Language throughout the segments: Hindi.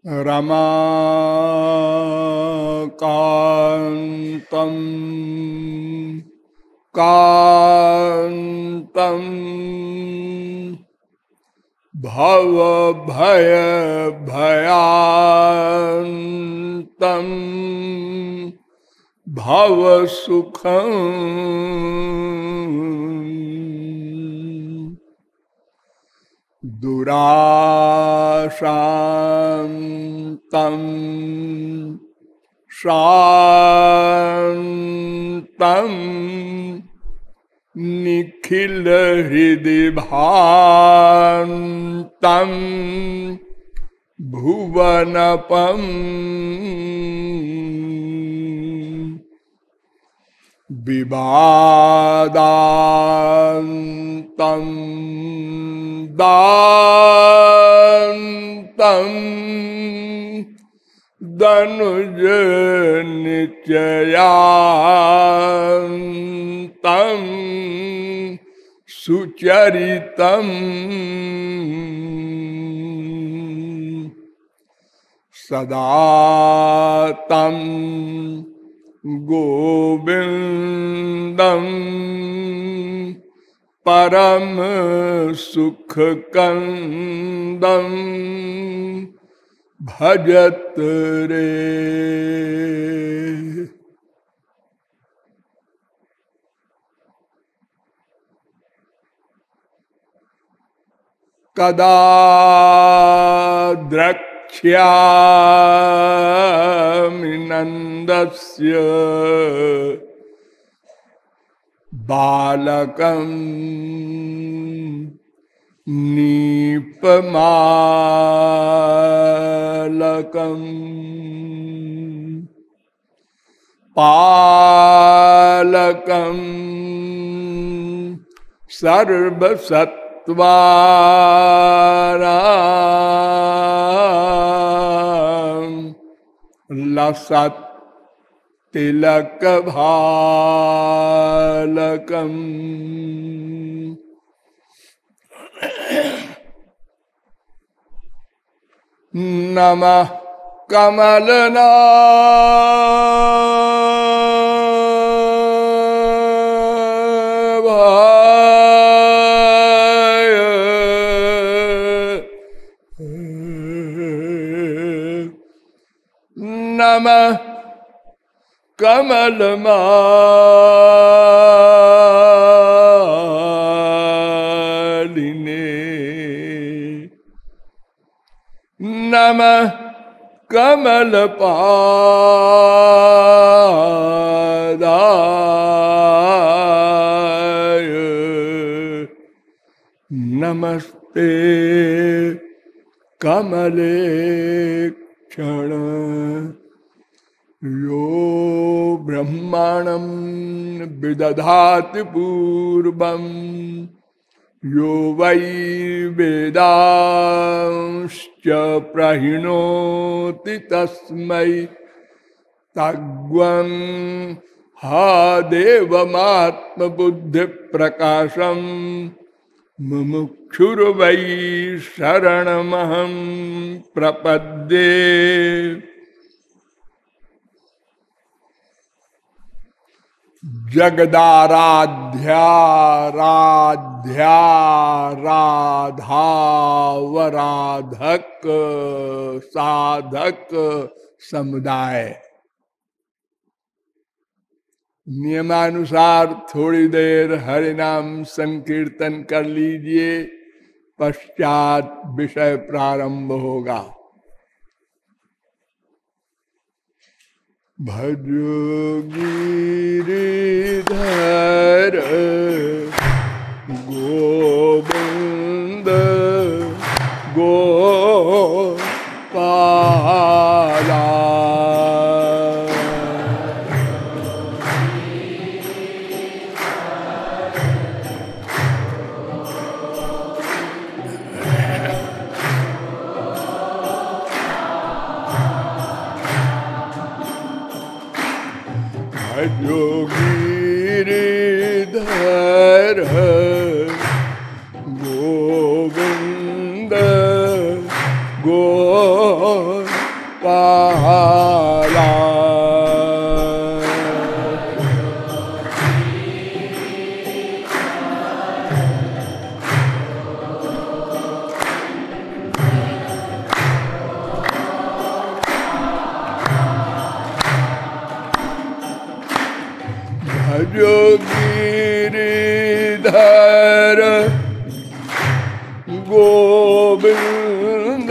रमाकान्तं कान्तं भवभयभयान्तं भवसुखं दुराशान्तं शान्तं निखिलहृदिभान्तं भुवनपम् विवादान्तं दान्तं दनुज निचयान्तं सुचरितं सदा तं गोविन्दं परम सुखकन्दं भजत रे। कदा द्रक्ष्यामि नन्दस्य बालकं नीपमालकं पालकं सर्वसत्त्वानां लसत् तिलकभालकं नमः कमलनाभाय नमः कमलमालिने नमः कमलपादाय नमस्ते कमलेक्षण यो ब्रह्माणं विदधाति पूर्वं यो वै वेदांश्च प्रहिणोति तस्मै तद्वं हा देवमात्मबुद्धिप्रकाशं मुमुक्षुर्वै शरणमहं प्रपद्ये। जगदाराध्या राध्या राधावराधक साधक समुदाय। नियमानुसार थोड़ी देर हरि नाम संकीर्तन कर लीजिए, पश्चात विषय प्रारंभ होगा। भजो गिरिधर गोविंद गोपाला भजो गिरिधर गोविंद गोपाला पाला। भजो गिरिधर गोविंद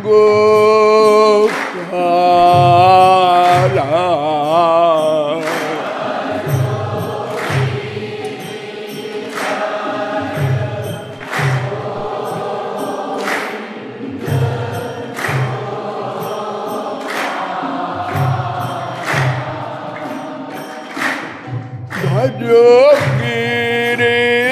गोपाला। भजो गिरिधर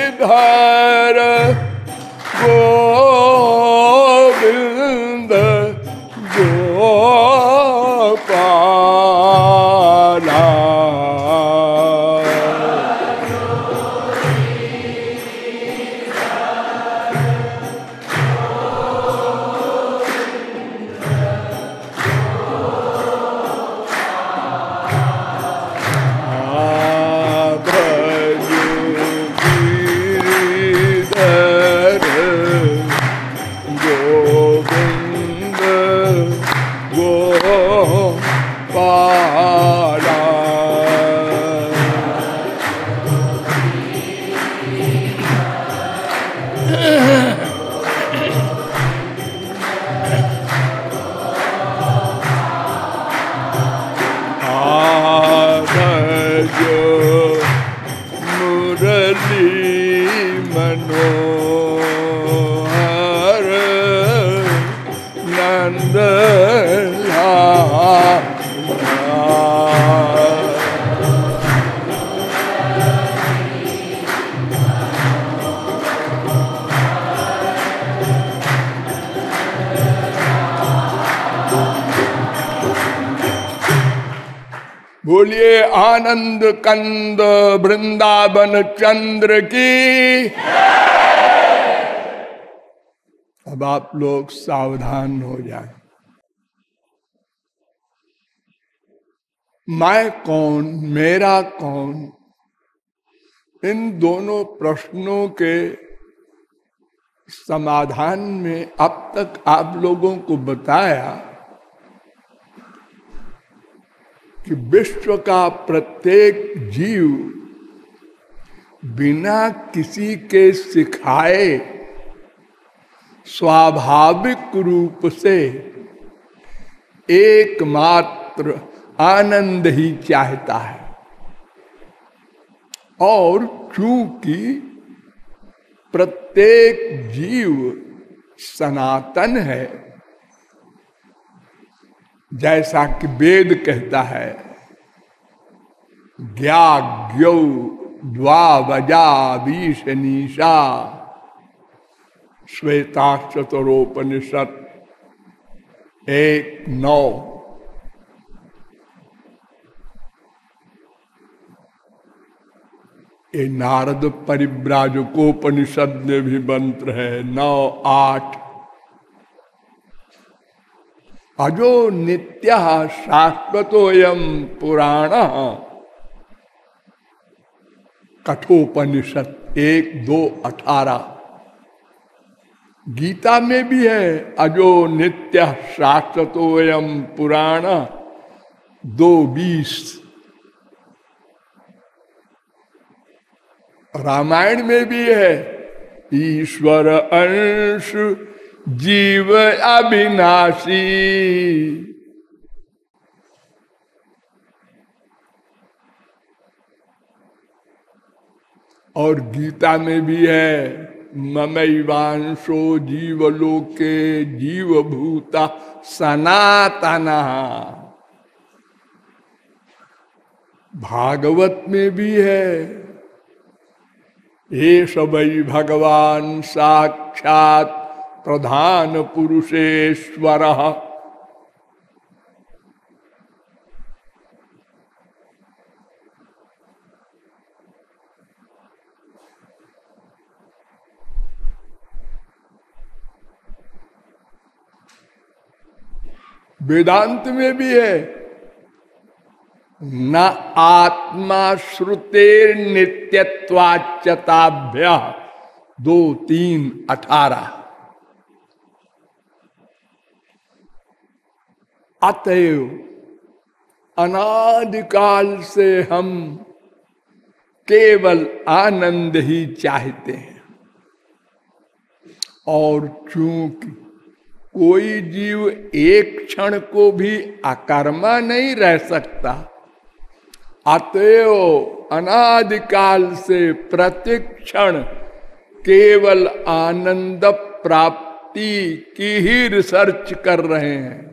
गोविंद गोपाला। बोलिए आनंद कंद वृंदावन चंद्र की। अब आप लोग सावधान हो जाए। मैं कौन, मेरा कौन, इन दोनों प्रश्नों के समाधान में अब तक आप लोगों को बताया कि विश्व का प्रत्येक जीव बिना किसी के सिखाए स्वाभाविक रूप से एकमात्र आनंद ही चाहता है। और चूंकि प्रत्येक जीव सनातन है, जैसा कि वेद कहता है, ज्ञाज्ञौ द्वावजा बीशनीषा श्वेताश्चतरोपनिषद 1:9। ये नारद परिव्राजकोपनिषद में भी मंत्र है 9:8। अजो नित्यः शाश्वतोऽयं पुराणः कठोपनिषद 1:2-18। गीता में भी है अजो नित्यः शाश्वतोऽयं पुराणः 2:20। रामायण में भी है ईश्वर अंश जीव अविनाशी। और गीता में भी है ममैवांशो जीवलोके जीवभूता सनातनः। भागवत में भी है एष वै भगवान साक्षात प्रधान पुरुषेश्वरः। वेदांत में भी है, न आत्मा श्रुतेर नित्यत्वाच्यताभ्य 2-3-18। अतएव अनादिकाल से हम केवल आनंद ही चाहते हैं, और चूंकि कोई जीव एक क्षण को भी अकर्मा नहीं रह सकता, अतएव अनादिकाल से प्रतिक्षण केवल आनंद प्राप्ति की ही रिसर्च कर रहे हैं।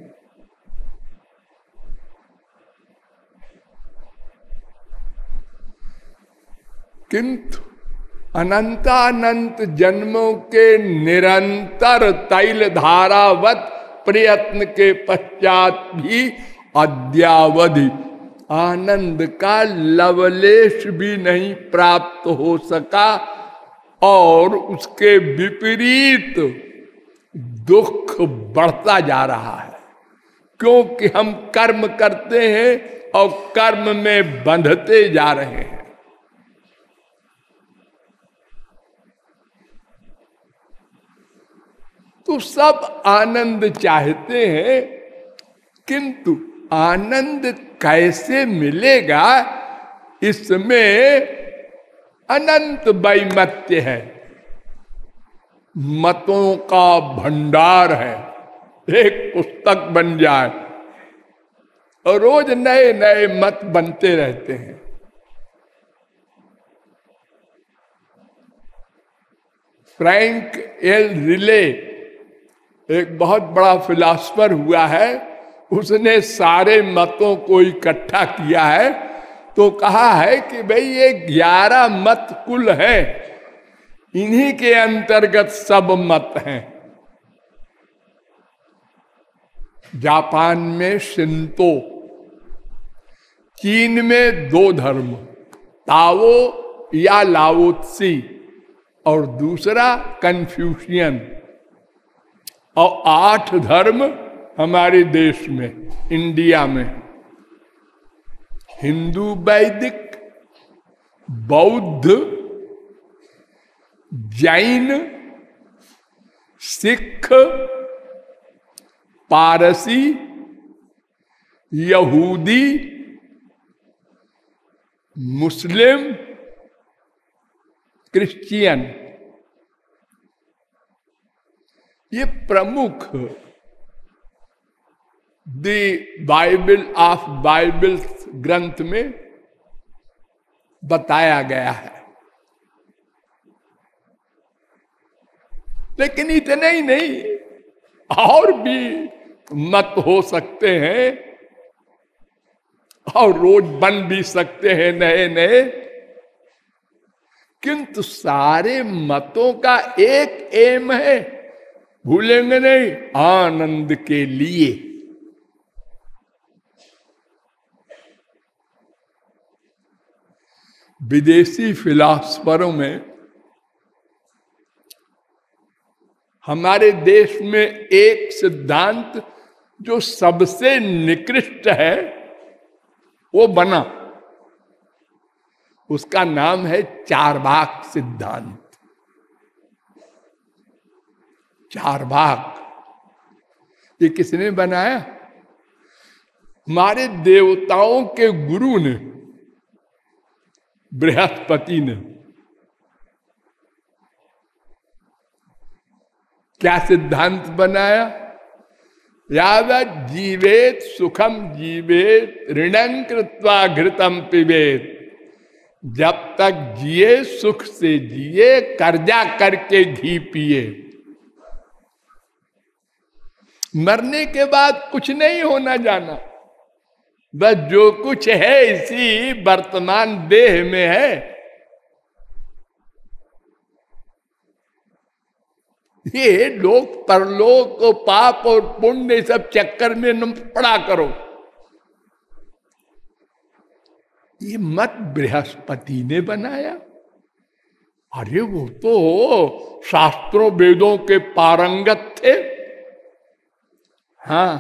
किंतु अनंतानंत जन्मों के निरंतर तैल धारावत प्रयत्न के पश्चात भी अद्यावधि आनंद का लवलेश भी नहीं प्राप्त हो सका, और उसके विपरीत दुख बढ़ता जा रहा है, क्योंकि हम कर्म करते हैं और कर्म में बंधते जा रहे हैं। तो सब आनंद चाहते हैं, किंतु आनंद कैसे मिलेगा, इसमें अनंत वैमत्य है, मतों का भंडार है। एक पुस्तक बन जाए और रोज नए नए मत बनते रहते हैं। फ्रैंक एल रिले एक बहुत बड़ा फिलॉसफर हुआ है, उसने सारे मतों को इकट्ठा किया है, तो कहा है कि भाई ये 11 मत कुल हैं, इन्हीं के अंतर्गत सब मत हैं। जापान में शिंतो, चीन में 2 धर्म, ताओ या लाओत्सी और दूसरा कन्फ्यूशियन, और 8 धर्म हमारे देश में, इंडिया में, हिंदू, वैदिक, बौद्ध, जैन, सिख, पारसी, यहूदी, मुस्लिम, क्रिश्चियन, ये प्रमुख दी बाइबल ऑफ बाइबल्स ग्रंथ में बताया गया है। लेकिन इतने ही नहीं, और भी मत हो सकते हैं और रोज बन भी सकते हैं नए नए, किंतु सारे मतों का एक एम है, भूलेंगे नहीं, आनंद के लिए। विदेशी फिलॉसफरों में हमारे देश में एक सिद्धांत जो सबसे निकृष्ट है वो बना, उसका नाम है चार्वाक सिद्धांत। चार्वाक ये किसने बनाया? हमारे देवताओं के गुरु ने, बृहस्पति ने। क्या सिद्धांत बनाया? यावत् जीवेत सुखम जीवेत ऋणं कृत्वा घृतम पिबेत। जब तक जिए सुख से जिए, कर्जा करके घी पिए। मरने के बाद कुछ नहीं होना जाना, बस जो कुछ है इसी वर्तमान देह में है। ये लोक परलोक और पाप और पुण्य सब चक्कर में न पड़ा करो। ये मत बृहस्पति ने बनाया। अरे वो तो शास्त्रों वेदों के पारंगत थे। हाँ,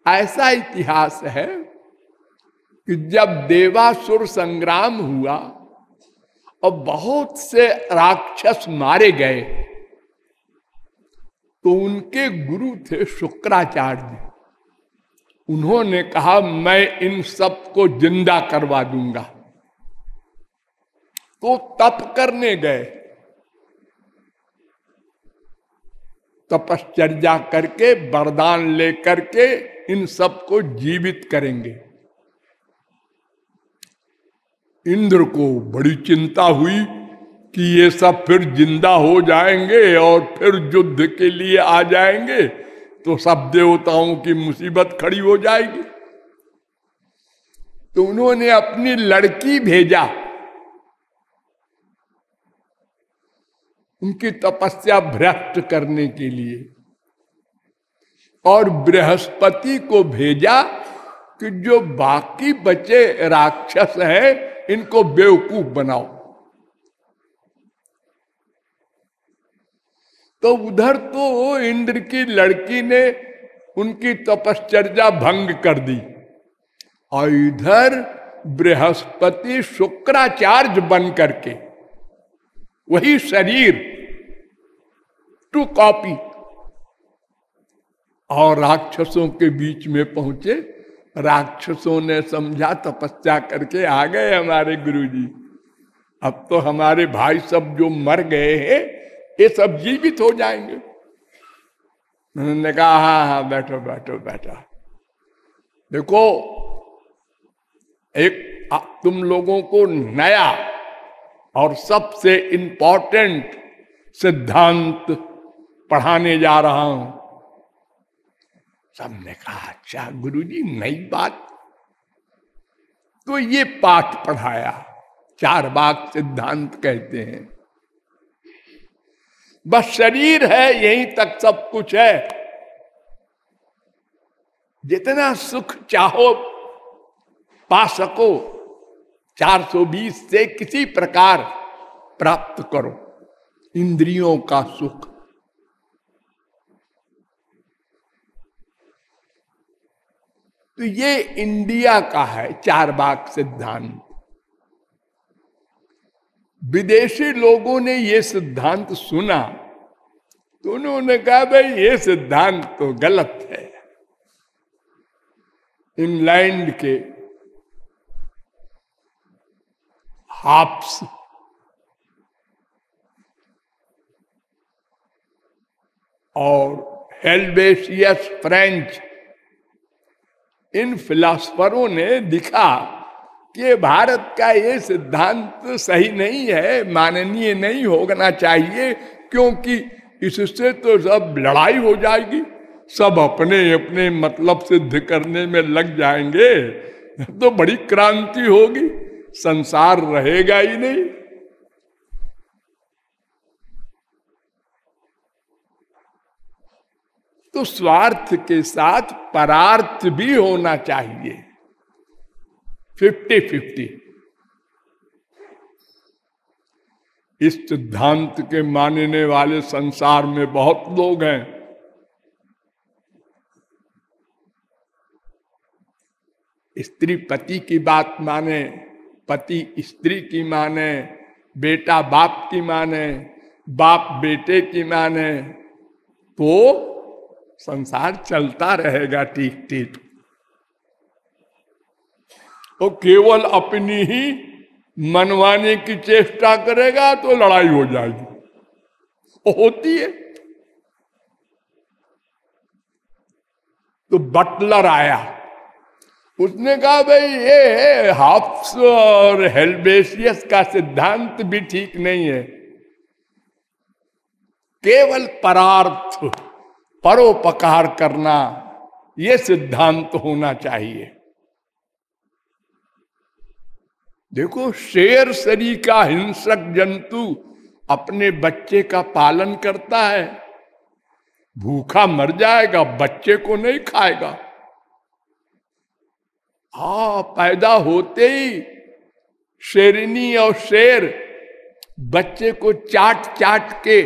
ऐसा इतिहास है कि जब देवासुर संग्राम हुआ और बहुत से राक्षस मारे गए, तो उनके गुरु थे शुक्राचार्य। उन्होंने कहा मैं इन सब को जिंदा करवा दूंगा। तो तप करने गए, तपश्चर्या करके वरदान लेकर के इन सब को जीवित करेंगे। इंद्र को बड़ी चिंता हुई कि ये सब फिर जिंदा हो जाएंगे और फिर युद्ध के लिए आ जाएंगे तो सब देवताओं की मुसीबत खड़ी हो जाएगी। तो उन्होंने अपनी लड़की भेजा उनकी तपस्या भ्रष्ट करने के लिए, और बृहस्पति को भेजा कि जो बाकी बचे राक्षस हैं इनको बेवकूफ बनाओ। तो उधर तो इंद्र की लड़की ने उनकी तपश्चर्या भंग कर दी, और इधर बृहस्पति शुक्राचार्य बन करके वही शरीर टू कॉपी और राक्षसों के बीच में पहुंचे। राक्षसों ने समझा तपस्या करके आ गए हमारे गुरुजी, अब तो हमारे भाई सब जो मर गए हैं ये सब जीवित हो जाएंगे। उन्होंने कहा हाँ हाँ बैठो बैठो बैठो। देखो एक तुम लोगों को नया और सबसे इंपॉर्टेंट सिद्धांत पढ़ाने जा रहा हूं। सबने कहा अच्छा गुरुजी नई बात। तो ये पाठ पढ़ाया, चार बाग सिद्धांत कहते हैं। बस शरीर है यहीं तक सब कुछ है, जितना सुख चाहो पा सको 420 से किसी प्रकार प्राप्त करो इंद्रियों का सुख। तो ये इंडिया का है चार बाग सिद्धांत। विदेशी लोगों ने ये सिद्धांत सुना तो उन्होंने कहा भाई ये सिद्धांत तो गलत है। इंग्लैंड के हाब्स और हेल्वेशियस फ्रेंच, इन फिलॉसफरों ने दिखा कि भारत का ये सिद्धांत सही नहीं है, माननीय नहीं होना चाहिए, क्योंकि इससे तो सब लड़ाई हो जाएगी, सब अपने अपने मतलब सिद्ध करने में लग जाएंगे, तो बड़ी क्रांति होगी, संसार रहेगा ही नहीं। तो स्वार्थ के साथ परार्थ भी होना चाहिए, 50-50। इस सिद्धांत के मानने वाले संसार में बहुत लोग हैं। स्त्री पति की बात माने, पति स्त्री की माने, बेटा बाप की माने, बाप बेटे की माने, तो संसार चलता रहेगा ठीक ठीक। तो केवल अपनी ही मनवाने की चेष्टा करेगा तो लड़ाई हो जाएगी, वो होती है। तो बटलर आया, उसने कहा भाई ये हाब्स और हेल्वेशियस का सिद्धांत भी ठीक नहीं है, केवल परार्थ परोपकार करना ये सिद्धांत होना चाहिए। देखो शेर शरीर का हिंसक जंतु अपने बच्चे का पालन करता है, भूखा मर जाएगा, बच्चे को नहीं खाएगा। हाँ, पैदा होते ही शेरनी और शेर बच्चे को चाट चाट के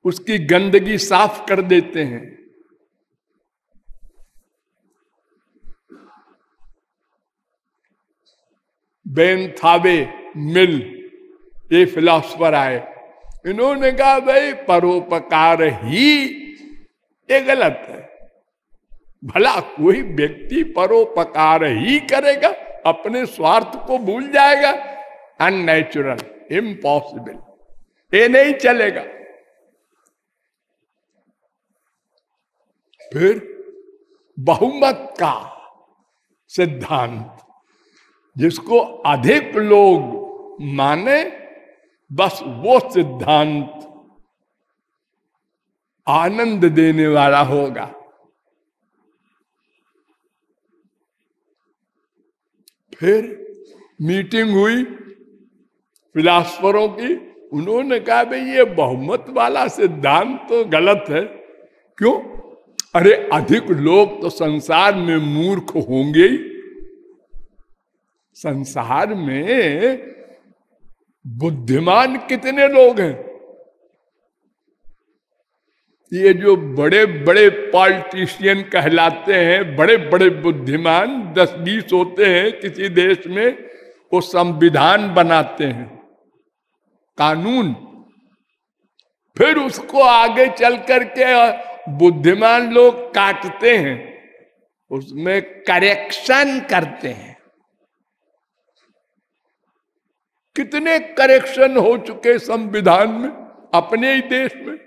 उसकी गंदगी साफ कर देते हैं। बेनथावे मिल, ये फिलॉसफर आए, इन्होंने कहा भाई परोपकार ही ये गलत है। भला कोई व्यक्ति परोपकार ही करेगा, अपने स्वार्थ को भूल जाएगा? अननेचुरल, इम्पॉसिबल, ये नहीं चलेगा। फिर बहुमत का सिद्धांत, जिसको अधिक लोग माने, बस वो सिद्धांत आनंद देने वाला होगा। फिर मीटिंग हुई फिलासफरों की, उन्होंने कहा भाई ये बहुमत वाला सिद्धांत तो गलत है। क्यों? अरे अधिक लोग तो संसार में मूर्ख होंगे ही। संसार में बुद्धिमान कितने लोग हैं? ये जो बड़े बड़े पॉलिटिशियन कहलाते हैं, बड़े बड़े बुद्धिमान 10-20 होते हैं किसी देश में, वो संविधान बनाते हैं, कानून। फिर उसको आगे चल करके बुद्धिमान लोग काटते हैं, उसमें करेक्शन करते हैं। कितने करेक्शन हो चुके संविधान में अपने ही देश में।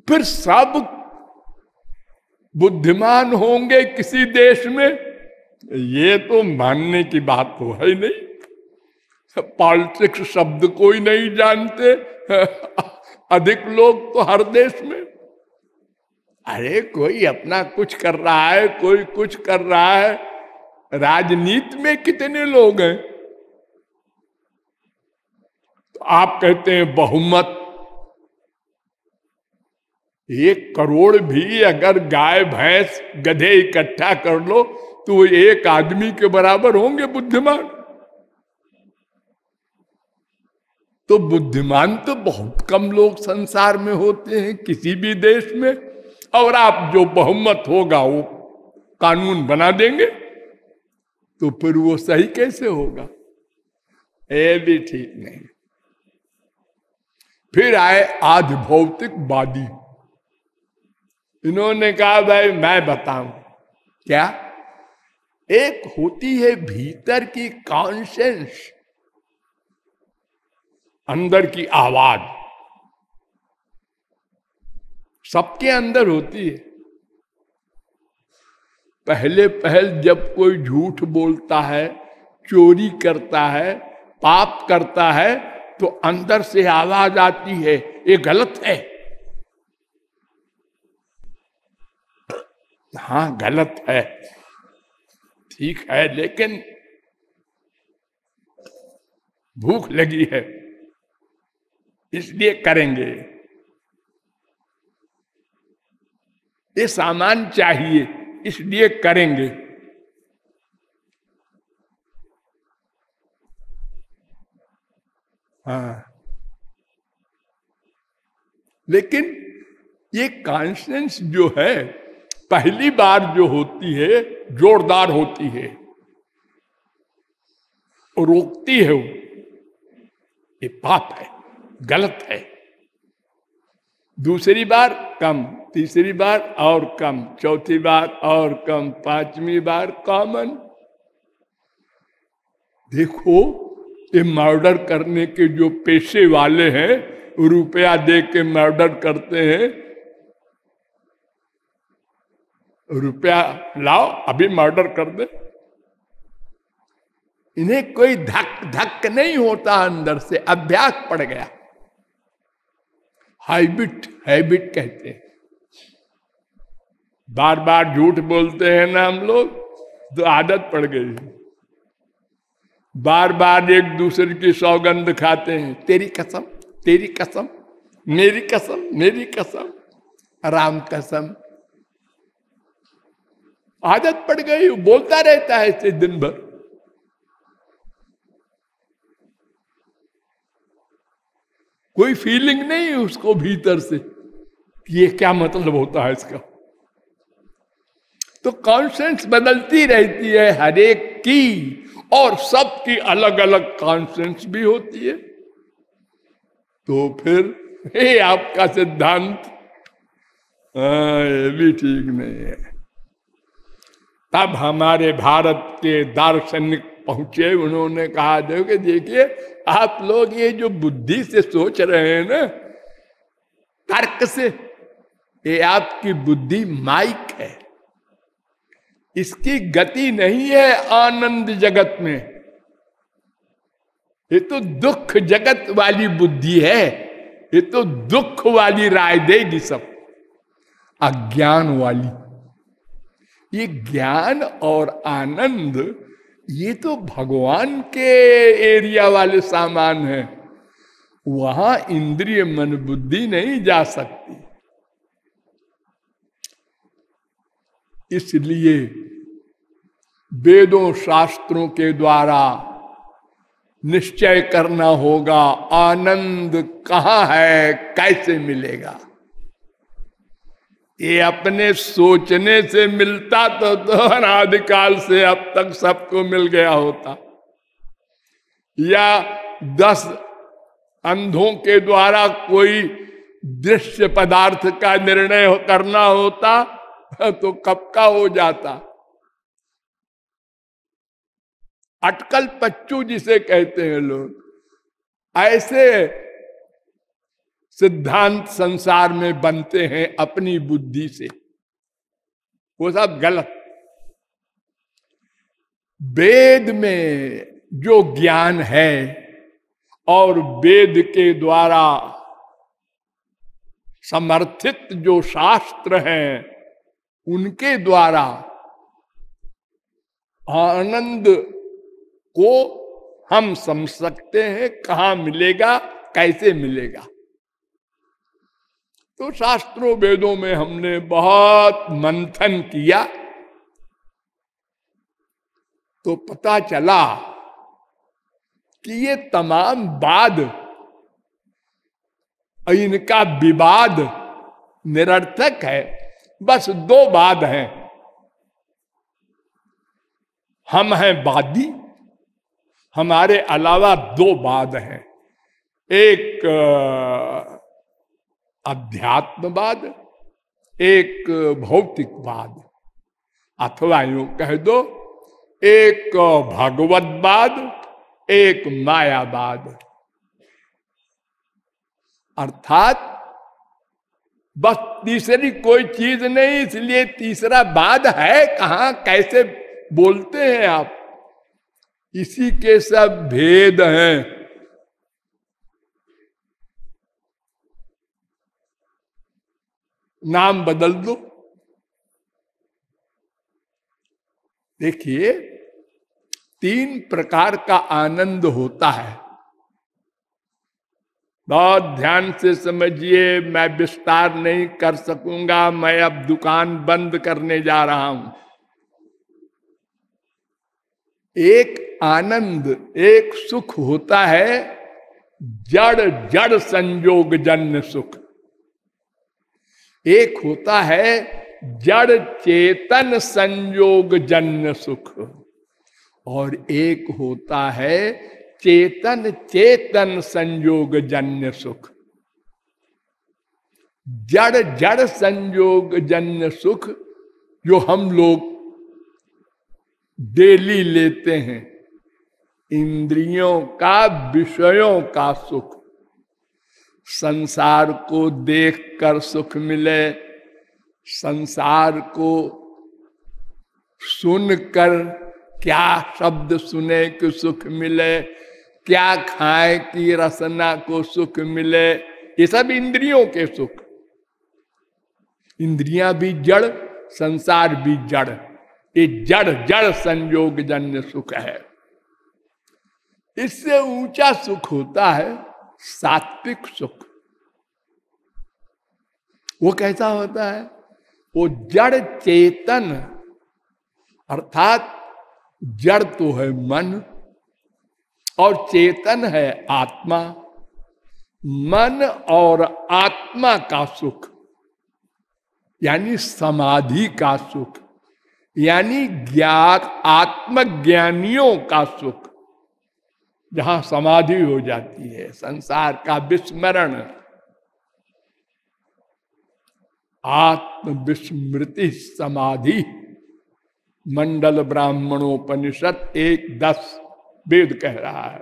फिर सब बुद्धिमान होंगे किसी देश में, ये तो मानने की बात तो है नहीं। पॉलिटिक्स शब्द कोई नहीं जानते अधिक लोग तो हर देश में। अरे कोई अपना कुछ कर रहा है, कोई कुछ कर रहा है। राजनीति में कितने लोग हैं? तो आप कहते हैं बहुमत। 1 करोड़ भी अगर गाय भैंस गधे इकट्ठा कर लो तो वो एक आदमी के बराबर होंगे बुद्धिमान। तो बुद्धिमान तो बहुत कम लोग संसार में होते हैं किसी भी देश में। और आप जो बहुमत होगा वो कानून बना देंगे, तो फिर वो सही कैसे होगा? ये भी ठीक नहीं। फिर आए आधि भौतिकवादी, इन्होंने कहा भाई मैं बताऊं क्या? एक होती है भीतर की कॉन्शियस, अंदर की आवाज, सबके अंदर होती है। पहल जब कोई झूठ बोलता है, चोरी करता है, पाप करता है, तो अंदर से आवाज आती है ये गलत है। हाँ गलत है, ठीक है, लेकिन भूख लगी है इसलिए करेंगे, ये सामान चाहिए इसलिए करेंगे। हाँ, लेकिन ये कॉन्शियस जो है पहली बार जो होती है जोरदार होती है, रोकती है, वो ये पाप है, गलत है। दूसरी बार कम, तीसरी बार और कम, चौथी बार और कम, 5वीं बार कॉमन। देखो ये मर्डर करने के जो पेशे वाले हैं, रुपया दे के मर्डर करते हैं, रुपया लाओ अभी मर्डर कर दे। इन्हें कोई धक धक नहीं होता, अंदर से अभ्यास पड़ गया। हैबिट कहते हैं। बार बार झूठ बोलते हैं ना हम लोग, तो आदत पड़ गई। बार बार एक दूसरे की सौगंध खाते हैं, तेरी कसम, तेरी कसम, मेरी कसम, मेरी कसम, राम कसम। आदत पड़ गई, बोलता रहता है इसे दिन भर। कोई फीलिंग नहीं है उसको भीतर से कि ये क्या मतलब होता है इसका। तो कॉन्सेंस बदलती रहती है हर एक की, और सबकी अलग अलग कॉन्सेंस भी होती है। तो फिर ये आपका सिद्धांत ये भी ठीक नहीं है। तब हमारे भारत के दार्शनिक पहुंचे, उन्होंने कहा देखिए आप लोग ये जो बुद्धि से सोच रहे हैं ना, तर्क से, ये आपकी बुद्धि माइक है, इसकी गति नहीं है आनंद जगत में। ये तो दुख जगत वाली बुद्धि है, ये तो दुख वाली राय देगी सब, अज्ञान वाली। ये ज्ञान और आनंद ये तो भगवान के एरिया वाले सामान है, वहां इंद्रिय मन बुद्धि नहीं जा सकती। इसलिए वेदों शास्त्रों के द्वारा निश्चय करना होगा आनंद कहाँ है, कैसे मिलेगा। ये अपने सोचने से मिलता तो अनादिकाल से अब तक सबको मिल गया होता, या 10 अंधों के द्वारा कोई दृश्य पदार्थ का निर्णय करना होता तो कब का हो जाता। अटकल पच्चू जिसे कहते हैं लोग, ऐसे सिद्धांत संसार में बनते हैं अपनी बुद्धि से, वो सब गलत। वेद में जो ज्ञान है और वेद के द्वारा समर्थित जो शास्त्र हैं, उनके द्वारा आनंद को हम समझ सकते हैं, कहां मिलेगा, कैसे मिलेगा। तो शास्त्रों वेदों में हमने बहुत मंथन किया तो पता चला कि ये तमाम वाद, इनका विवाद निरर्थक है। बस 2 वाद हैं, हम हैं वादी, हमारे अलावा 2 वाद हैं, एक अध्यात्मवाद, एक भौतिकवाद, अथवा यूं कह दो एक भगवतवाद, एक मायावाद। अर्थात बस तीसरी कोई चीज नहीं, इसलिए तीसरा वाद है कहां, कैसे बोलते हैं आप। इसी के सब भेद हैं। नाम बदल दो। देखिए 3 प्रकार का आनंद होता है, बहुत ध्यान से समझिए, मैं विस्तार नहीं कर सकूंगा, मैं अब दुकान बंद करने जा रहा हूं। एक आनंद, एक सुख होता है जड़ जड़ संयोग जन्य सुख, एक होता है जड़ चेतन संयोग जन्य सुख, और एक होता है चेतन चेतन संयोग जन्य सुख। जड़ जड़ संयोग जन्य सुख जो हम लोग डेली लेते हैं, इंद्रियों का, विषयों का सुख, संसार को देखकर सुख मिले, संसार को सुनकर, क्या शब्द सुने कि सुख मिले, क्या खाए कि रसना को सुख मिले, ये सब इंद्रियों के सुख। इंद्रियां भी जड़, संसार भी जड़, ये जड़ जड़ संयोग जन्य सुख है। इससे ऊंचा सुख होता है सात्विक सुख। वो कैसा होता है? वो जड़ चेतन, अर्थात जड़ तो है मन और चेतन है आत्मा। मन और आत्मा का सुख यानी समाधि का सुख, यानी ज्ञान, आत्मज्ञानियों का सुख, जहां समाधि हो जाती है, संसार का विस्मरण, आत्म विस्मृति समाधि। मंडल ब्राह्मणोपनिषद 1:10 वेद कह रहा है।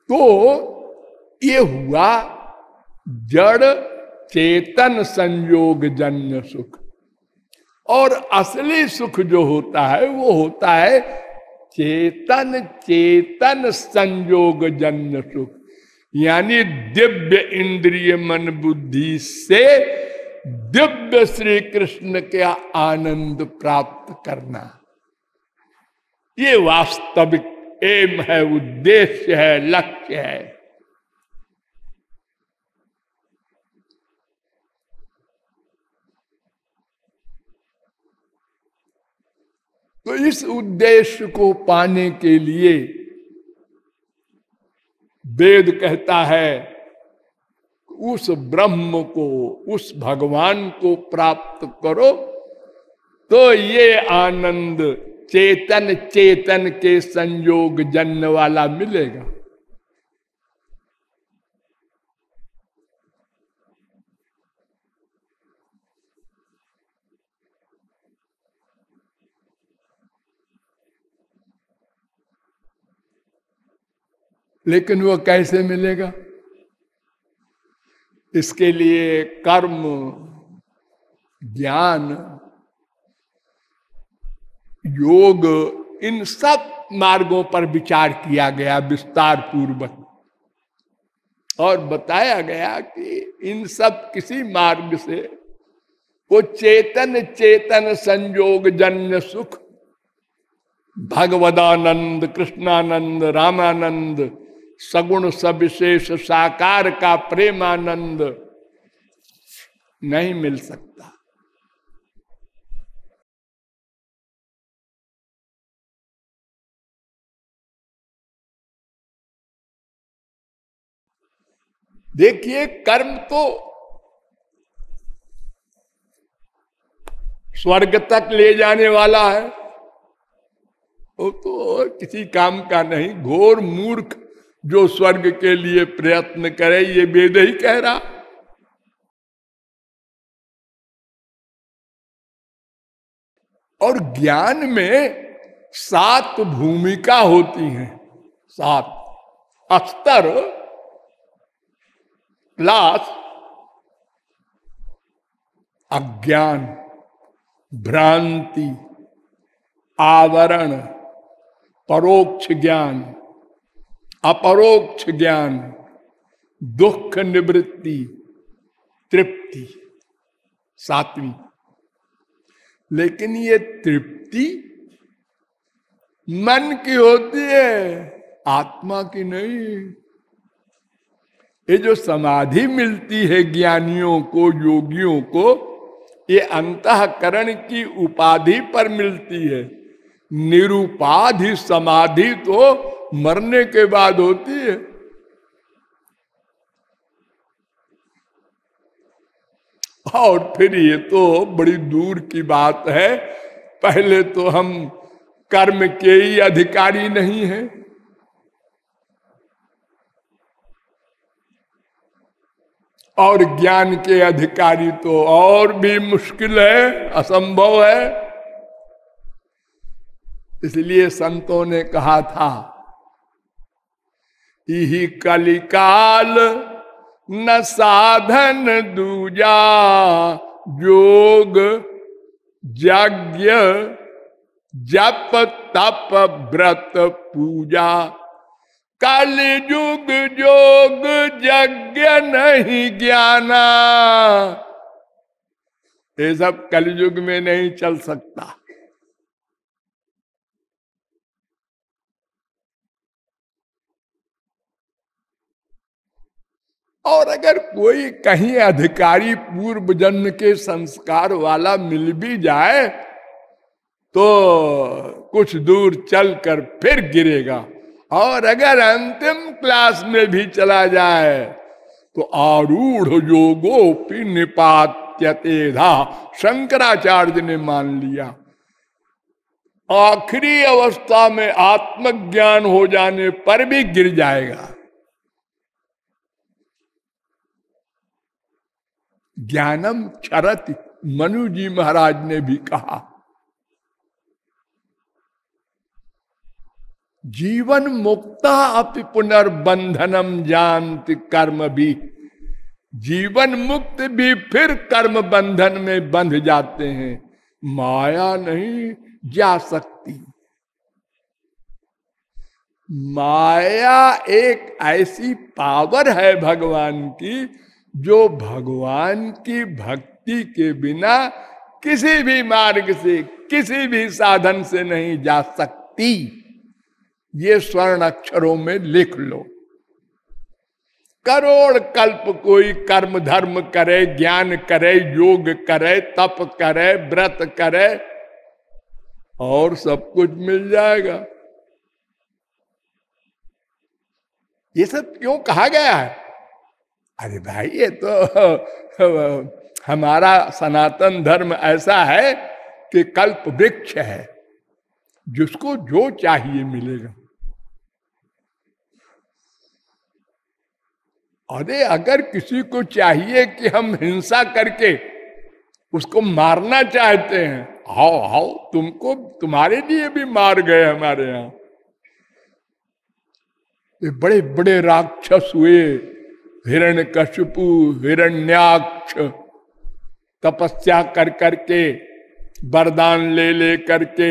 तो ये हुआ जड़ चेतन संयोग जन्य सुख। और असली सुख जो होता है वो होता है चेतन चेतन संयोग जन्य सुख, यानी दिव्य इंद्रिय मन बुद्धि से दिव्य श्री कृष्ण के आनंद प्राप्त करना। ये वास्तविक एम है, उद्देश्य है, लक्ष्य है। तो इस उद्देश्य को पाने के लिए वेद कहता है उस ब्रह्म को, उस भगवान को प्राप्त करो तो ये आनंद चेतन चेतन के संयोग जन्य वाला मिलेगा। लेकिन वो कैसे मिलेगा? इसके लिए कर्म, ज्ञान, योग, इन सब मार्गों पर विचार किया गया विस्तार पूर्वक, और बताया गया कि इन सब किसी मार्ग से वो चेतन चेतन संयोग जन्य सुख, भगवदानंद, कृष्णानंद, रामानंद, सगुण सविशेष साकार का प्रेमानंद नहीं मिल सकता। देखिए, कर्म तो स्वर्ग तक ले जाने वाला है, वो तो किसी काम का नहीं। घोर मूर्ख जो स्वर्ग के लिए प्रयत्न करे, ये वेद ही कह रहा। और ज्ञान में 7 भूमिका होती हैं, 7 अस्तर, क्लास, अज्ञान, भ्रांति, आवरण, परोक्ष ज्ञान, अपरोक्ष ज्ञान, दुख निवृत्ति, तृप्ति, 7वीं। लेकिन ये तृप्ति मन की होती है, आत्मा की नहीं। ये जो समाधि मिलती है ज्ञानियों को, योगियों को, ये अंतःकरण की उपाधि पर मिलती है। निरुपाधि समाधि तो मरने के बाद होती है। और फिर ये तो बड़ी दूर की बात है, पहले तो हम कर्म के ही अधिकारी नहीं हैं, और ज्ञान के अधिकारी तो और भी मुश्किल है, असंभव है। इसलिए संतों ने कहा था, यही कलिकाल न साधन दूजा, योग यज्ञ जप तप व्रत पूजा। कलयुग योग यज्ञ नहीं ज्ञाना, ये सब कलयुग में नहीं चल सकता। और अगर कोई कहीं अधिकारी पूर्व जन्म के संस्कार वाला मिल भी जाए तो कुछ दूर चलकर फिर गिरेगा, और अगर अंतिम क्लास में भी चला जाए तो आरूढ़ योगोपि निपात्यतेधा, शंकराचार्य ने मान लिया आखिरी अवस्था में आत्मज्ञान हो जाने पर भी गिर जाएगा। ज्ञानम क्षरति, मनु जी महाराज ने भी कहा। जीवन मुक्ता अपि पुनर्बंधनम जानति कर्म भी, जीवन मुक्त भी फिर कर्म बंधन में बंध जाते हैं। माया नहीं जा सकती। माया एक ऐसी पावर है भगवान की, जो भगवान की भक्ति के बिना किसी भी मार्ग से, किसी भी साधन से नहीं जा सकती। ये स्वर्ण अक्षरों में लिख लो। करोड़ कल्प कोई कर्म धर्म करे, ज्ञान करे, योग करे, तप करे, व्रत करे, और सब कुछ मिल जाएगा। ये सब क्यों कहा गया है? अरे भाई, ये तो हमारा सनातन धर्म ऐसा है कि कल्प वृक्ष है, जिसको जो चाहिए मिलेगा। अरे अगर किसी को चाहिए कि हम हिंसा करके उसको मारना चाहते हैं, आओ आओ, तुमको तुम्हारे लिए भी मार गए हमारे यहां। ये बड़े बड़े राक्षस हुए, हिरण्यकशिपु, हिरण्याक्ष, तपस्या कर करके, वरदान ले ले करके,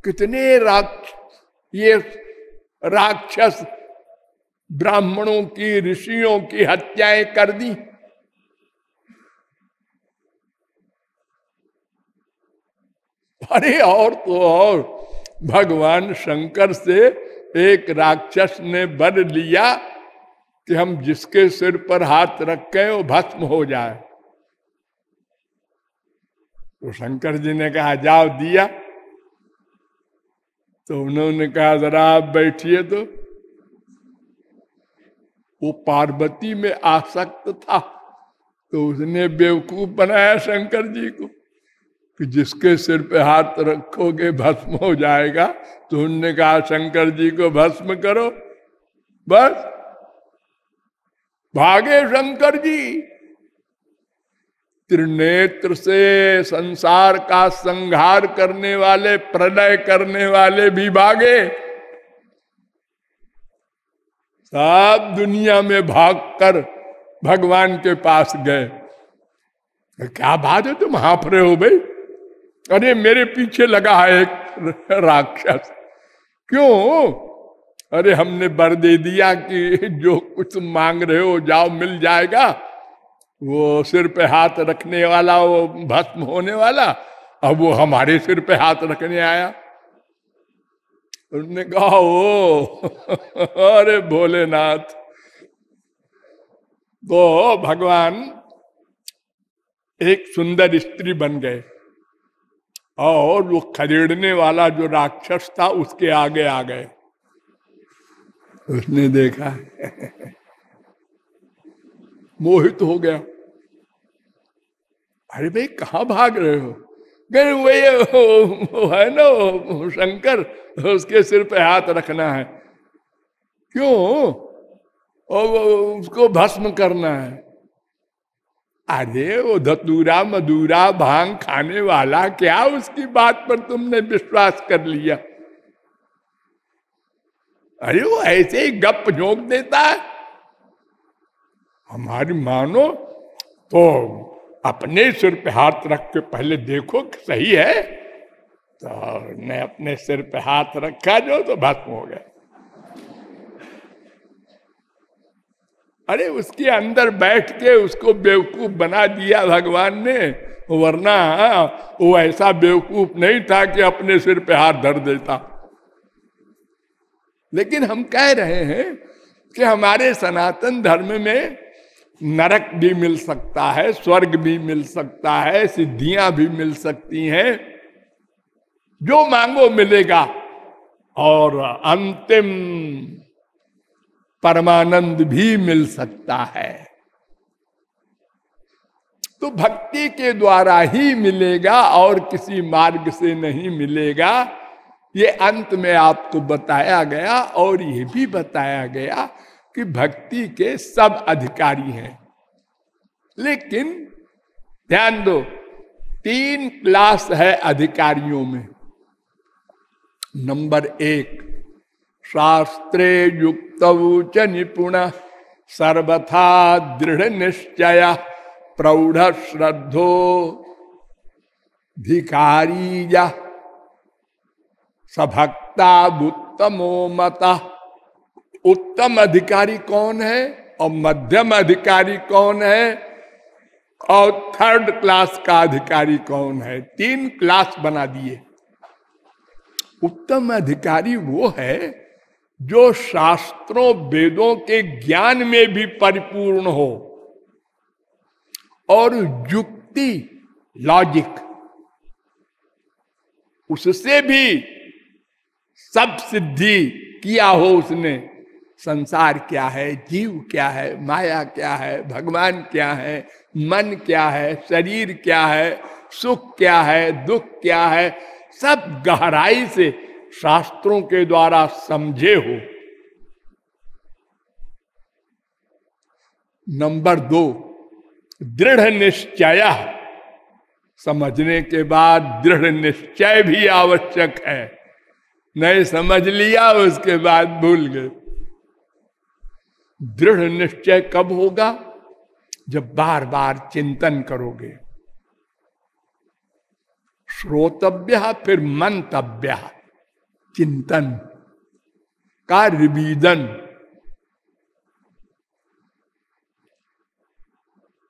कितने ये राक्षस ब्राह्मणों की, ऋषियों की हत्याएं कर दी। अरे और तो और, भगवान शंकर से एक राक्षस ने वर लिया कि हम जिसके सिर पर हाथ रखें वो भस्म हो जाए। तो शंकर जी ने कहा जाओ, दिया। तो उन्होंने कहा जरा आप बैठिए। तो वो पार्वती में आसक्त था, तो उसने बेवकूफ बनाया शंकर जी को कि जिसके सिर पे हाथ रखोगे भस्म हो जाएगा। तो उन्होंने कहा शंकर जी को भस्म करो। बस भागे शंकर जी। त्रिनेत्र से संसार का संहार करने वाले, प्रलय करने वाले भी भागे। सब दुनिया में भागकर भगवान के पास गए। क्या बात है, तुम हाँफ रहे हो भाई? अरे मेरे पीछे लगा है एक राक्षस। क्यों? अरे हमने वर दे दिया कि जो कुछ तुम मांग रहे हो जाओ, मिल जाएगा। वो सिर पे हाथ रखने वाला, वो भस्म होने वाला, अब वो हमारे सिर पे हाथ रखने आया। उन्होंने कहा ओ अरे भोलेनाथ। तो भगवान एक सुंदर स्त्री बन गए, और वो खदेड़ने वाला जो राक्षस था उसके आगे आ गए। उसने देखा मोहित हो गया। अरे भाई कहाँ भाग रहे हो? गए वो है ना शंकर, उसके सिर पे हाथ रखना है। क्यों? और उसको भस्म करना है। अरे वो धतूरा मधुरा भांग खाने वाला, क्या उसकी बात पर तुमने विश्वास कर लिया? अरे वो ऐसे ही गप झोंक देता है। हमारी मानो तो अपने सिर पे हाथ रख के पहले देखो कि सही है। तो ने अपने सिर पे हाथ रखा जो, तो भस्म हो गया। अरे उसके अंदर बैठ के उसको बेवकूफ बना दिया भगवान ने, वरना वो ऐसा बेवकूफ नहीं था कि अपने सिर पे हाथ धर देता। लेकिन हम कह रहे हैं कि हमारे सनातन धर्म में नरक भी मिल सकता है, स्वर्ग भी मिल सकता है, सिद्धियां भी मिल सकती हैं, जो मांगो मिलेगा। और अंतिम परमानंद भी मिल सकता है। तो भक्ति के द्वारा ही मिलेगा और किसी मार्ग से नहीं मिलेगा। ये अंत में आपको बताया गया और ये भी बताया गया कि भक्ति के सब अधिकारी हैं। लेकिन ध्यान दो, 3 क्लास है अधिकारियों में। नंबर 1, शास्त्रे युक्त च निपुण सर्वथा दृढ़ निश्चय प्रौढ़ श्रद्धो धिकारी सभक्ता उत्तमो मता। उत्तम अधिकारी कौन है और मध्यम अधिकारी कौन है और 3rd क्लास का अधिकारी कौन है? 3 क्लास बना दिए। उत्तम अधिकारी वो है जो शास्त्रों वेदों के ज्ञान में भी परिपूर्ण हो और युक्ति लॉजिक उससे भी सब सिद्धि किया हो उसने। संसार क्या है, जीव क्या है, माया क्या है, भगवान क्या है, मन क्या है, शरीर क्या है, सुख क्या है, दुख क्या है, सब गहराई से शास्त्रों के द्वारा समझे हो। नंबर 2, दृढ़ निश्चय। समझने के बाद दृढ़ निश्चय भी आवश्यक है। नहीं समझ लिया उसके बाद भूल गए। दृढ़ निश्चय कब होगा? जब बार बार चिंतन करोगे। श्रोतव्य फिर मंतव्य, चिंतन का रिवीजन।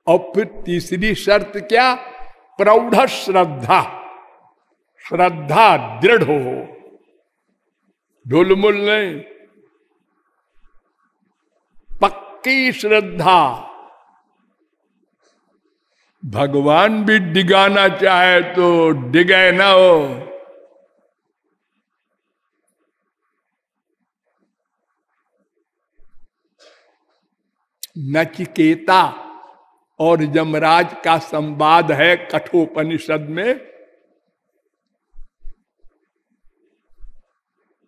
और फिर तीसरी शर्त क्या? प्रौढ़ श्रद्धा। श्रद्धा दृढ़ हो, ढुलमुल नहीं, पक्की श्रद्धा। भगवान भी डिगाना चाहे तो डिगे ना हो। नचिकेता और यमराज का संवाद है कठोपनिषद में।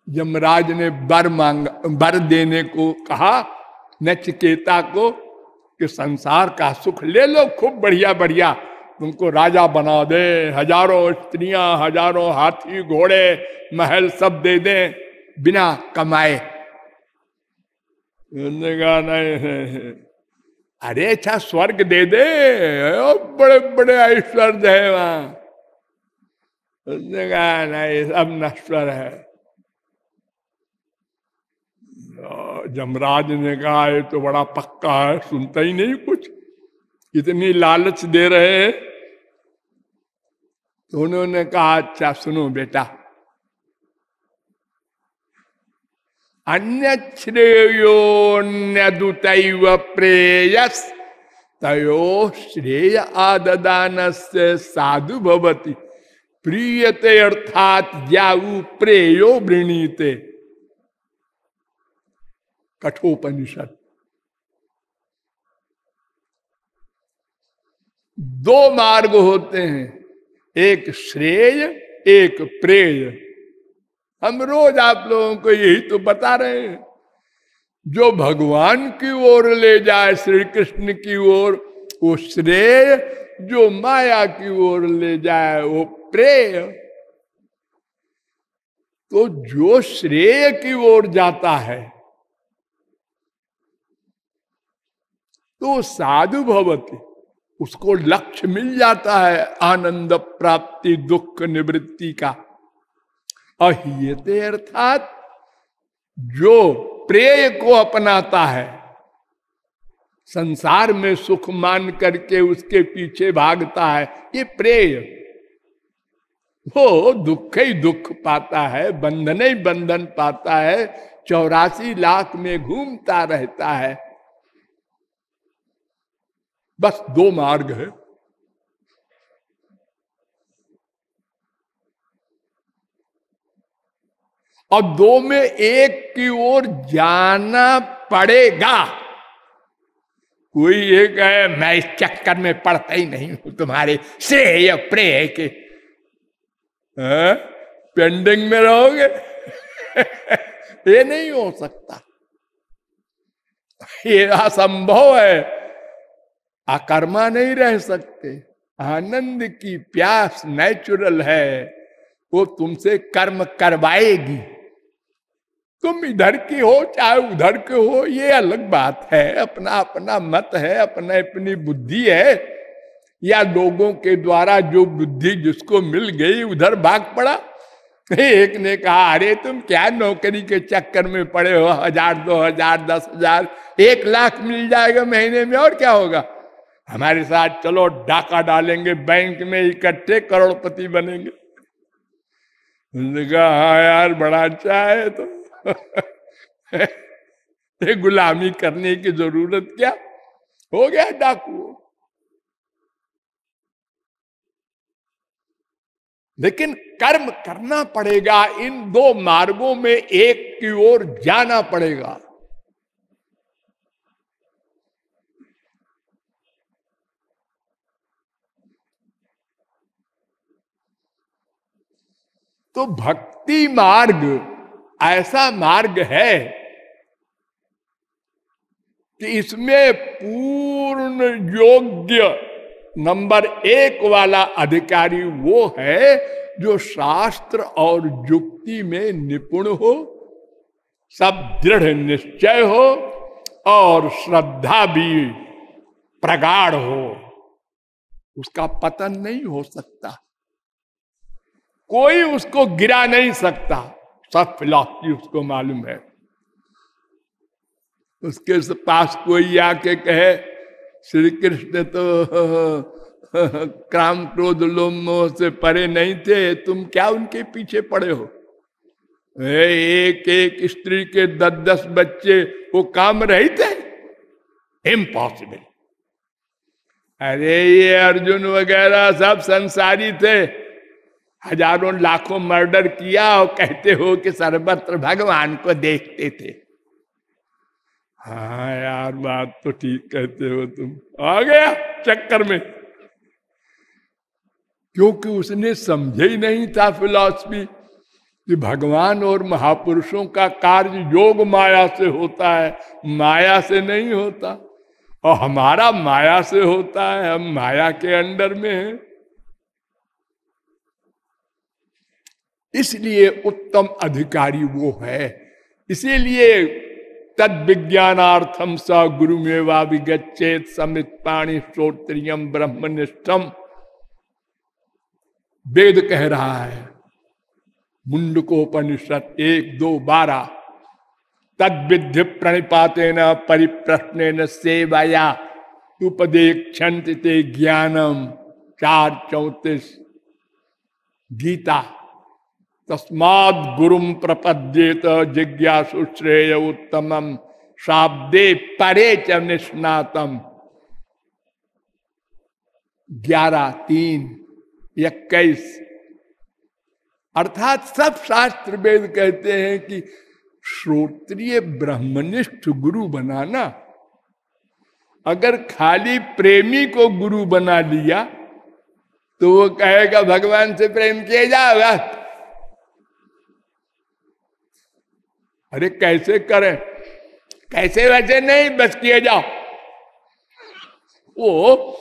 यमराज ने वर देने को कहा नचिकेता को कि संसार का सुख ले लो, खूब बढ़िया बढ़िया, तुमको राजा बना दे, हजारों स्त्रियां, हजारों हाथी घोड़े महल सब दे दें बिना कमाए। नहीं, अरे अच्छा स्वर्ग दे दे, बड़े बड़े ऐश्वर्य है वहां। उसने कहा नहीं, सब नश्वर है। यमराज ने कहा ये तो बड़ा पक्का है, सुनता ही नहीं कुछ, इतनी लालच दे रहे हैं। तो उन्होंने कहा अच्छा सुनो बेटा, अन्य श्रेयोन्यदुतैव प्रेयस तयो श्रेय आददान से साधु भवति प्रियते अर्थात जाऊ प्रेयो वृणीते। कठोपनिषद। 2 मार्ग होते हैं, एक श्रेय एक प्रेय। हम रोज आप लोगों को यही तो बता रहे हैं। जो भगवान की ओर ले जाए, श्री कृष्ण की ओर, वो श्रेय, जो माया की ओर ले जाए वो प्रेय। तो जो श्रेय की ओर जाता है तो साधु भवति, उसको लक्ष्य मिल जाता है आनंद प्राप्ति दुख निवृत्ति का। अहियते अर्थात जो प्रेय को अपनाता है, संसार में सुख मान करके उसके पीछे भागता है, ये प्रेय। वो दुख ही दुख पाता है, बंधन ही बंधन पाता है, 84 लाख में घूमता रहता है। बस 2 मार्ग है। और 2 में एक की ओर जाना पड़ेगा। कोई ये कहे मैं इस चक्कर में पड़ता ही नहीं हूं, तुम्हारे श्रेय प्रेय के पेंडिंग में रहोगे। ये नहीं हो सकता, ये असंभव है। अकर्मा नहीं रह सकते। आनंद की प्यास नेचुरल है, वो तुमसे कर्म करवाएगी। तुम इधर की हो चाहे उधर के हो, ये अलग बात है। अपना अपना मत है, अपना अपनी बुद्धि है, या लोगों के द्वारा जो बुद्धि जिसको मिल गई उधर भाग पड़ा। एक ने कहा अरे तुम क्या नौकरी के चक्कर में पड़े हो, 1000 2000 10,000 1,00,000 मिल जाएगा महीने में, और क्या होगा। हमारे साथ चलो, डाका डालेंगे बैंक में, इकट्ठे करोड़पति बनेंगे। उन्होंने कहा हाँ यार बड़ा अच्छा है, तो ये गुलामी करने की जरूरत क्या, हो गया डाकू। लेकिन कर्म करना पड़ेगा, इन दो मार्गों में एक की ओर जाना पड़ेगा। तो भक्ति मार्ग ऐसा मार्ग है कि इसमें पूर्ण योग्य नंबर 1 वाला अधिकारी वो है जो शास्त्र और युक्ति में निपुण हो, सब दृढ़ निश्चय हो और श्रद्धा भी प्रगाढ़ हो। उसका पतन नहीं हो सकता, कोई उसको गिरा नहीं सकता। सब फिलॉसफी उसको मालूम है। उसके पास कोई आके कहे श्री कृष्ण तो काम क्रोध लोभ मोह से परे नहीं थे, तुम क्या उनके पीछे पड़े हो। एक एक स्त्री के 10-10 बच्चे वो काम रहे थे, इम्पॉसिबल। अरे ये अर्जुन वगैरह सब संसारी थे, हजारों लाखों मर्डर किया और कहते हो कि सर्वत्र भगवान को देखते थे। हाँ यार बात तो ठीक कहते हो तुम, आ गया चक्कर में। क्योंकि उसने समझे ही नहीं था फिलॉसफी कि भगवान और महापुरुषों का कार्य योग माया से होता है, माया से नहीं होता। और हमारा माया से होता है, हम माया के अंडर में हैं। इसलिए उत्तम अधिकारी वो है। इसीलिए तद विज्ञानार्थम स गुरुमेवा विगच्छेत समित पाणी श्रोत्रियम ब्रह्मनिष्ठम। वेद कह रहा है, मुंडकोपनिषद 1-2-12, तद विधि प्रणिपातेन परिप्रश्नेन सेवया उपदेक्षन्ति ते ज्ञानम 4:34 गीता। तस्माद् गुरुम प्रपद्येत जिज्ञासु श्रेय उत्तमम शाब्दे परे च निष्णातम। 11:3-21। अर्थात सब शास्त्र वेद कहते हैं कि श्रोत्रिय ब्रह्मनिष्ठ गुरु बनाना। अगर खाली प्रेमी को गुरु बना लिया तो वो कहेगा भगवान से प्रेम किया जाएगा। अरे कैसे करें, कैसे वैसे नहीं, बस किए जाओ। वो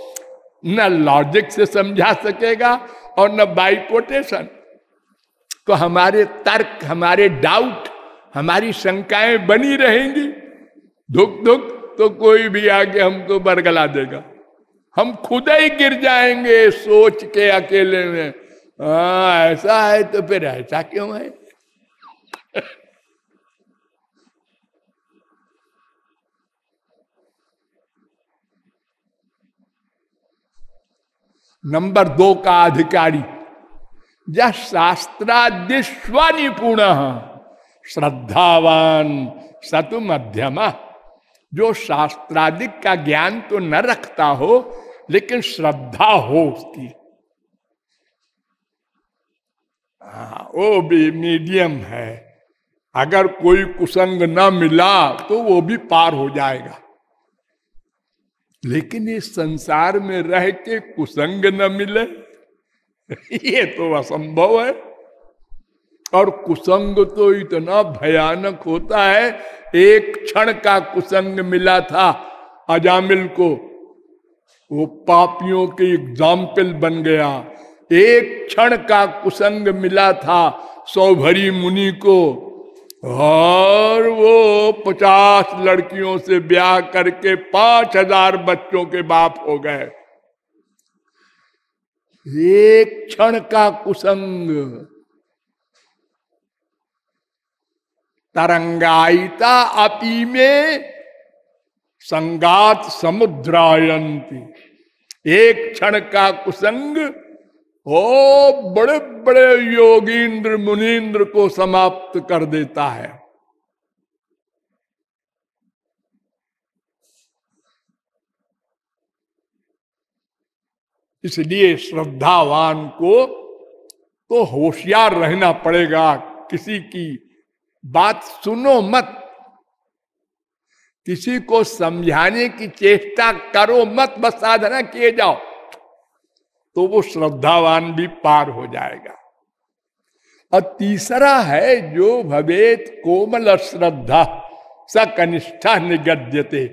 न लॉजिक से समझा सकेगा और न बाई कोटेशन। तो हमारे तर्क, हमारे डाउट, हमारी शंकाएं बनी रहेंगी। धुक धुक तो कोई भी आके हमको बरगला देगा, हम खुद ही गिर जाएंगे सोच के अकेले में। ऐसा है तो फिर ऐसा क्यों है। नंबर 2 का अधिकारी जह शास्त्राद्य स्वनिपुण श्रद्धावान सतु मध्यमा। जो शास्त्रादिक का ज्ञान तो न रखता हो लेकिन श्रद्धा हो उसकी, वो भी मीडियम है। अगर कोई कुसंग ना मिला तो वो भी पार हो जाएगा, लेकिन इस संसार में रह के कुसंग न मिले ये तो असंभव है। और कुसंग तो इतना भयानक होता है। एक क्षण का कुसंग मिला था अजामिल को, वो पापियों के एग्जाम्पल बन गया। एक क्षण का कुसंग मिला था सौभरी मुनि को, और वो 50 लड़कियों से ब्याह करके 5000 बच्चों के बाप हो गए। एक क्षण का कुसंग। तरंगायिता अपी में संगात समुद्रायंती। एक क्षण का कुसंग ओ बड़े बड़े योगींद्र मुनींद्र को समाप्त कर देता है। इसलिए श्रद्धावान को तो होशियार रहना पड़ेगा। किसी की बात सुनो मत, किसी को समझाने की चेष्टा करो मत, बस साधना किए जाओ, तो वो श्रद्धावान भी पार हो जाएगा। और तीसरा है जो भवेत कोमल श्रद्धा स कनिष्ठा निगद्यते।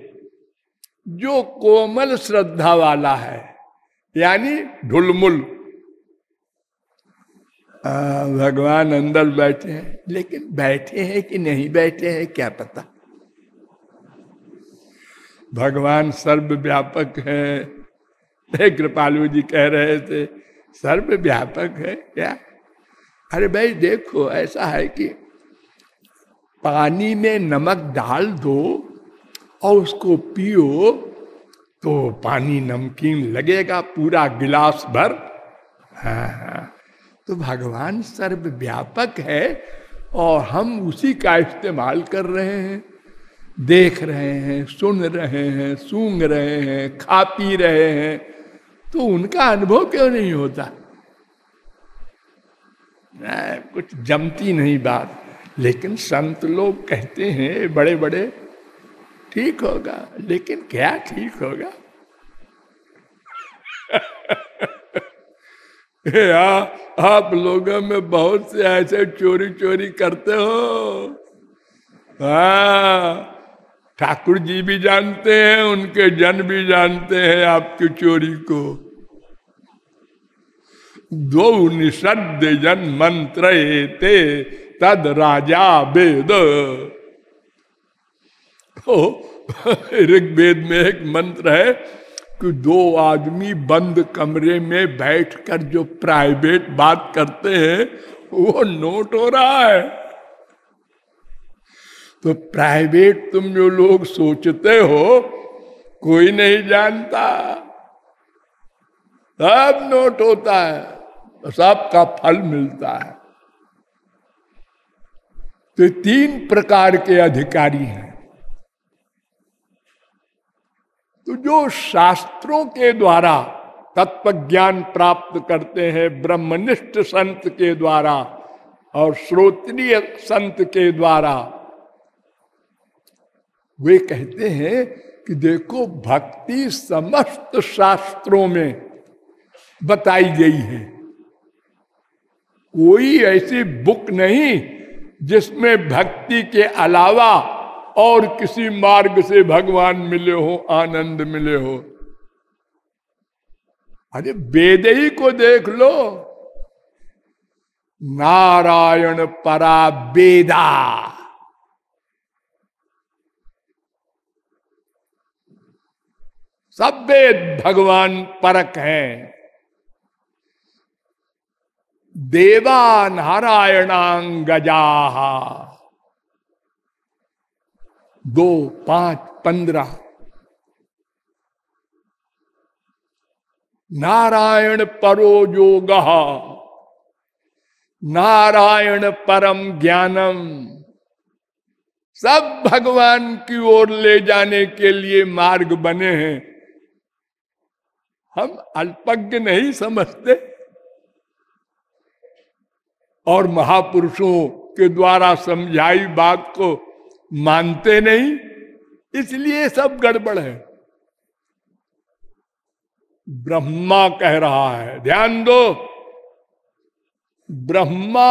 जो कोमल श्रद्धा वाला है, यानी ढुलमुल, भगवान अंदर बैठे हैं, लेकिन बैठे हैं कि नहीं बैठे हैं क्या पता। भगवान सर्वव्यापक है। कृपालु जी कह रहे थे सर्वव्यापक है क्या? अरे भाई देखो, ऐसा है कि पानी में नमक डाल दो और उसको पियो तो पानी नमकीन लगेगा पूरा गिलास भर। हाँ, तो भगवान सर्वव्यापक है और हम उसी का इस्तेमाल कर रहे हैं, देख रहे हैं, सुन रहे हैं, सूंघ रहे हैं, खा पी रहे हैं, तो उनका अनुभव क्यों नहीं होता? कुछ जमती नहीं बात। लेकिन संत लोग कहते हैं बड़े बड़े, ठीक होगा, लेकिन क्या ठीक होगा? आप लोगों में बहुत से ऐसे चोरी चोरी करते हो। हाँ, ठाकुर जी भी जानते हैं, उनके जन भी जानते हैं आपकी चोरी को। दो निषद जन मंत्र ते तद राजा वेद। ऋग्वेद में एक मंत्र है कि दो आदमी बंद कमरे में बैठकर जो प्राइवेट बात करते हैं वो नोट हो रहा है। तो प्राइवेट तुम जो लोग सोचते हो कोई नहीं जानता, सब नोट होता है, सबका फल मिलता है। तो 3 प्रकार के अधिकारी हैं। तो जो शास्त्रों के द्वारा तत्व ज्ञान प्राप्त करते हैं, ब्रह्मनिष्ठ संत के द्वारा और श्रोत्रिय संत के द्वारा, वे कहते हैं कि देखो भक्ति समस्त शास्त्रों में बताई गई है। कोई ऐसी बुक नहीं जिसमें भक्ति के अलावा और किसी मार्ग से भगवान मिले हो, आनंद मिले हो। अरे वेद ही को देख लो, नारायण परा वेदा। सब वेद भगवान परक हैं। देवा नारायणांगजा 2, 5, 15। नारायण परो योगः, नारायण परम ज्ञानम। सब भगवान की ओर ले जाने के लिए मार्ग बने हैं। हम अल्पज्ञ नहीं समझते। और महापुरुषों के द्वारा समझाई बात को मानते नहीं, इसलिए सब गड़बड़ है। ब्रह्मा कह रहा है, ध्यान दो, ब्रह्मा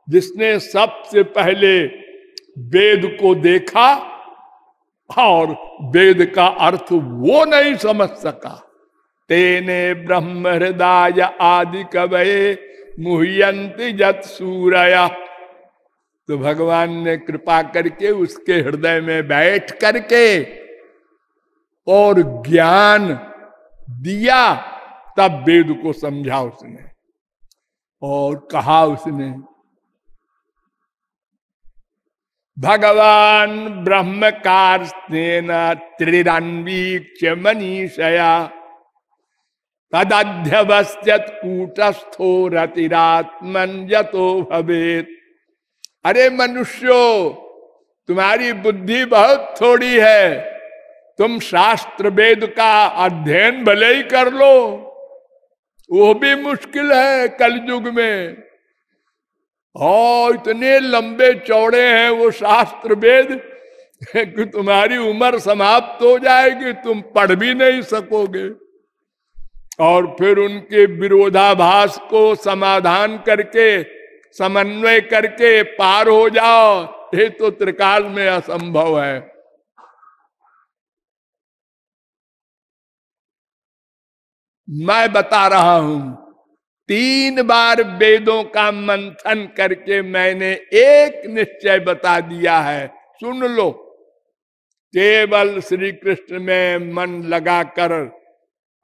जिसने सबसे पहले वेद को देखा और वेद का अर्थ वो नहीं समझ सका। तेने ब्रह्म हृदय आदि कवये मुह्यंति जत सूरया। तो भगवान ने कृपा करके उसके हृदय में बैठ करके और ज्ञान दिया, तब वेद को समझा उसने और कहा उसने, भगवान ब्रह्मकार्स्तेन त्रिरन्वीक्ष्य मनीषया तदध्यवस्यत कूटस्थो रतिरात्मन यतो भवेत। अरे मनुष्यों, तुम्हारी बुद्धि बहुत थोड़ी है, तुम शास्त्र वेद का अध्ययन भले ही कर लो, वो भी मुश्किल है कलयुग में। और इतने लंबे चौड़े हैं वो शास्त्र वेद कि तुम्हारी उम्र समाप्त हो जाएगी, तुम पढ़ भी नहीं सकोगे। और फिर उनके विरोधाभास को समाधान करके, समन्वय करके पार हो जाओ, ये तो त्रिकाल में असंभव है। मैं बता रहा हूं, 3 बार वेदों का मंथन करके मैंने एक निश्चय बता दिया है, सुन लो। केवल श्री कृष्ण में मन लगाकर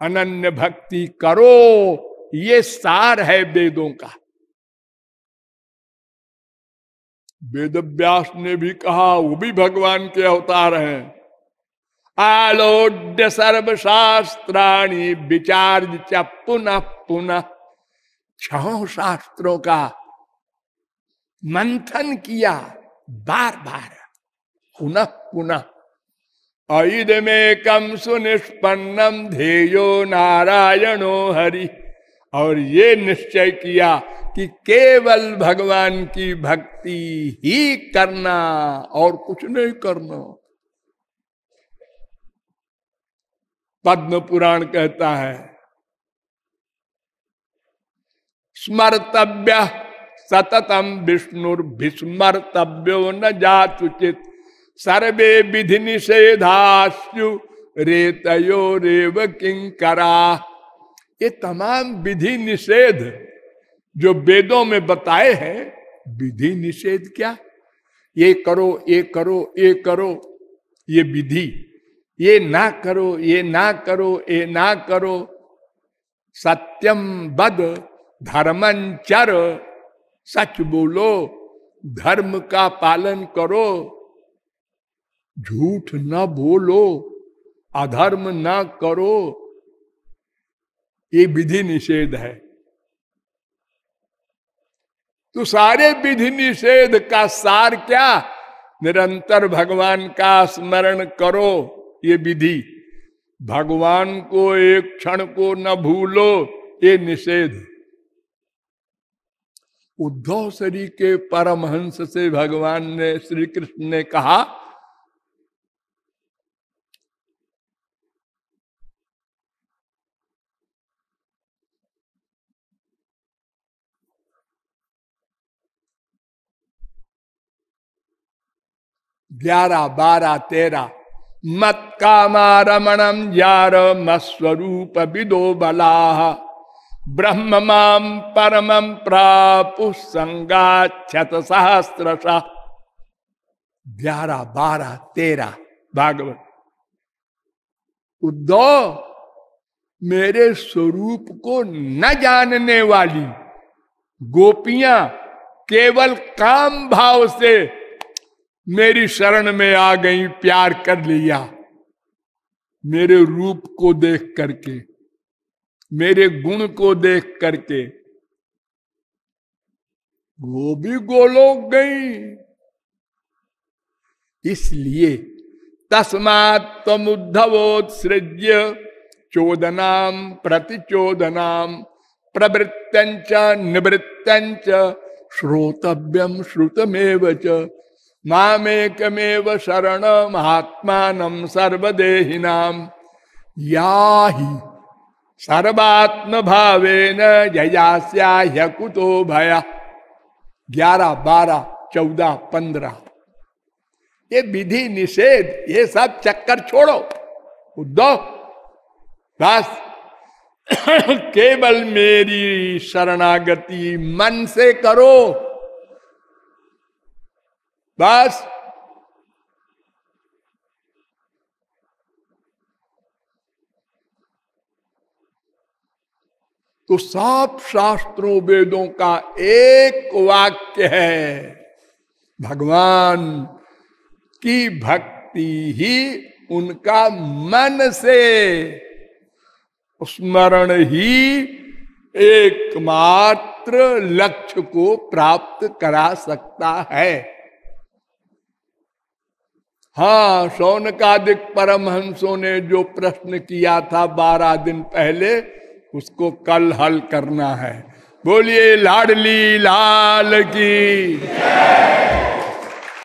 अनन्य भक्ति करो, ये सार है वेदों का। वेद व्यास ने भी कहा, वो भी भगवान के अवतार हैं। आलोड्य सर्वशास्त्राणि विचार्य च पुनः पुनः। 6 शास्त्रों का मंथन किया बार बार, पुनः पुनः। ऐदमेकं सुनिष्पन्नम ध्येयो नारायणो हरि। और ये निश्चय किया कि केवल भगवान की भक्ति ही करना और कुछ नहीं करना। पद्म पुराण कहता है, स्मर्तव्य सततम विष्णुर्भिस्मर्तव्यो न जातुचित सर्वे विधि निषेधास्यु रेतयो रेव किंकरा। ये तमाम विधि निषेध जो वेदों में बताए हैं, विधि निषेध क्या? ये करो, ये करो, ये करो, ये विधि। ये ना करो, ये ना करो, ये ना करो। सत्यम बद धर्मंचर, सच बोलो, धर्म का पालन करो, झूठ न बोलो, अधर्म न करो, ये विधि निषेध है। तो सारे विधि निषेध का सार क्या? निरंतर भगवान का स्मरण करो, ये विधि। भगवान को एक क्षण को न भूलो, ये निषेध। उद्धव श्री के परमहंस से भगवान ने, श्री कृष्ण ने कहा, ग्यारह 12 13 मत कामारमणम जार मस्वरूप विदो बला ब्रह्म माम परमं प्रापु संगाच्छत सहस्रशः। 11 12 13 भागवत। उद्धव, मेरे स्वरूप को न जानने वाली गोपियां केवल काम भाव से मेरी शरण में आ गई, प्यार कर लिया। मेरे रूप को देख करके, मेरे गुण को देख करके वो भी गोलोक गई। इसलिए तस्मात् त्वमुद्धवोत्सृज्य चोदनाम प्रतिचोदनाम प्रवृत्तंच निवृत्तंच श्रोतव्यम श्रुतमेव च मामेकमेव शरण महात्मानं सर्वदेहिनाम याहि सर्वात्म भावेन जयास्या कुतो भया। 11, 12, 14, 15 ये विधि निषेध, ये सब चक्कर छोड़ो, उद्धव बस केवल मेरी शरणागति मन से करो, बस। तो सब शास्त्रों वेदों का एक वाक्य है, भगवान की भक्ति ही उनका मन से स्मरण ही एकमात्र लक्ष्य को प्राप्त करा सकता है। हाँ, शौनकादिक परमहंसों ने जो प्रश्न किया था 12 दिन पहले, उसको कल हल करना है। बोलिए लाडली लाल की।